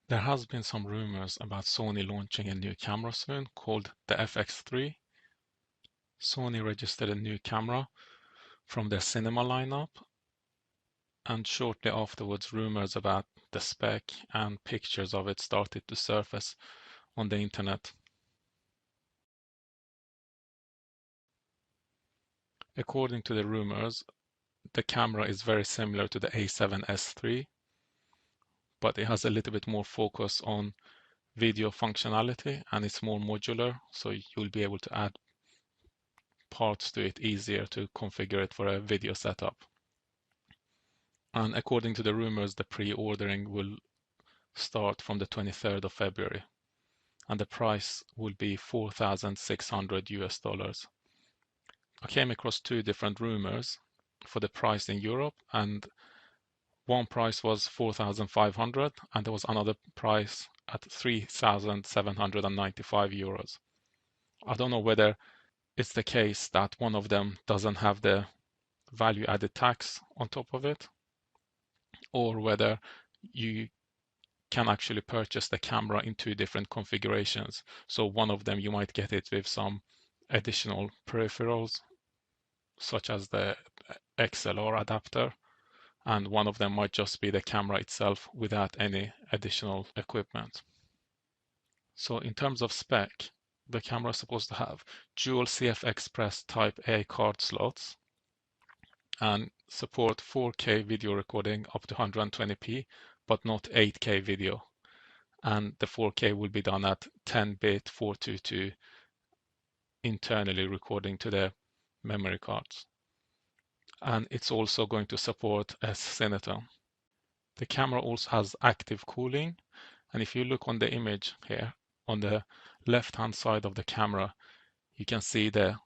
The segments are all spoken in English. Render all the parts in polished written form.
There has been some rumors about Sony launching a new camera soon called the FX3. Sony registered a new camera from their cinema lineup, and shortly afterwards rumors about the spec and pictures of it started to surface on the internet. According to the rumors, the camera is very similar to the A7S III, but it has a little bit more focus on video functionality and it's more modular, so you'll be able to add parts to it easier to configure it for a video setup. And according to the rumors, the pre-ordering will start from the 23rd of February, and the price will be $4,600. I came across two different rumors for the price in Europe, and one price was 4,500 and there was another price at 3,795 euros. I don't know whether it's the case that one of them doesn't have the value added tax on top of it, or whether you can actually purchase the camera in two different configurations. So one of them you might get it with some additional peripherals, such as the XLR adapter, and one of them might just be the camera itself without any additional equipment. So in terms of spec, the camera is supposed to have dual CF Express Type A card slots and support 4K video recording up to 120p, but not 8K video. And the 4K will be done at 10-bit 422 internally recording to the memory cards. And it's also going to support S-Cinetone. The camera also has active cooling, and if you look on the image here, on the left-hand side of the camera, you can see the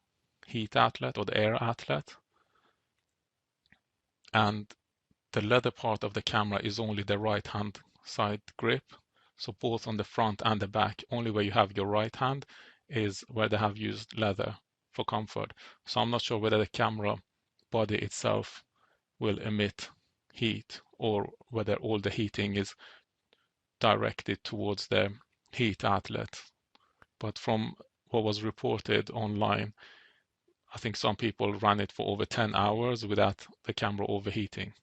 heat outlet or the air outlet. And the leather part of the camera is only the right-hand side grip. So both on the front and the back, only where you have your right hand is where they have used leather for comfort. So I'm not sure whether the camera body itself will emit heat or whether all the heating is directed towards the heat outlet. But from what was reported online, I think some people ran it for over 10 hours without the camera overheating,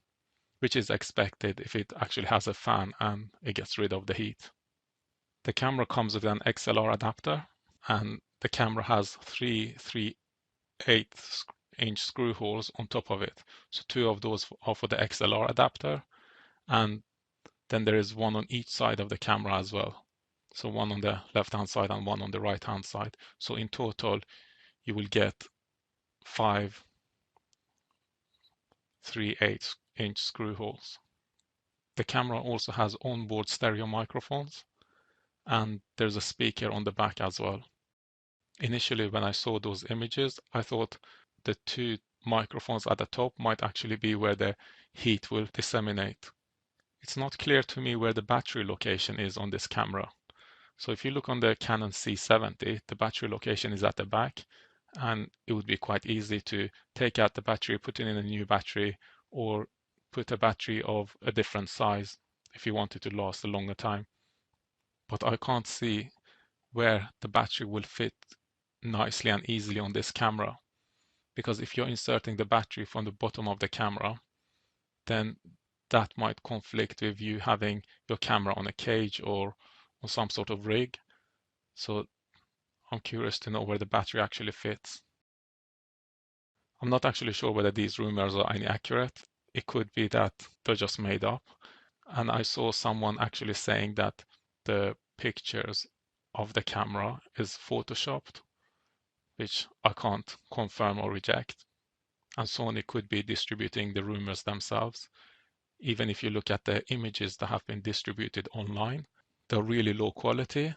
which is expected if it actually has a fan and it gets rid of the heat. The camera comes with an XLR adapter, and the camera has three 3/8-inch screw holes on top of it. So two of those are for the XLR adapter, and then there is one on each side of the camera as well. So one on the left-hand side and one on the right-hand side. So in total, you will get 5 3/8-inch screw holes. The camera also has onboard stereo microphones, and there's a speaker on the back as well. Initially, when I saw those images, I thought the two microphones at the top might actually be where the heat will disseminate. It's not clear to me where the battery location is on this camera. So if you look on the Canon C70, the battery location is at the back, and it would be quite easy to take out the battery, put in a new battery, or put a battery of a different size if you want it to last a longer time. But I can't see where the battery will fit nicely and easily on this camera. Because if you're inserting the battery from the bottom of the camera, then that might conflict with you having your camera on a cage or on some sort of rig. So I'm curious to know where the battery actually fits. I'm not actually sure whether these rumors are any accurate. It could be that they're just made up. And I saw someone actually saying that the pictures of the camera is photoshopped, which I can't confirm or reject. And Sony could be distributing the rumors themselves. Even if you look at the images that have been distributed online, they're really low quality,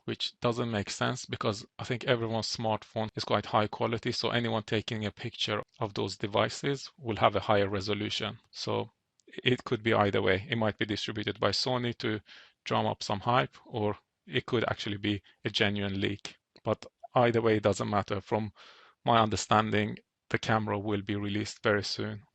which doesn't make sense because I think everyone's smartphone is quite high quality. So anyone taking a picture of those devices will have a higher resolution. So it could be either way. It might be distributed by Sony to drum up some hype, or it could actually be a genuine leak. But either way, it doesn't matter. From my understanding, the camera will be released very soon.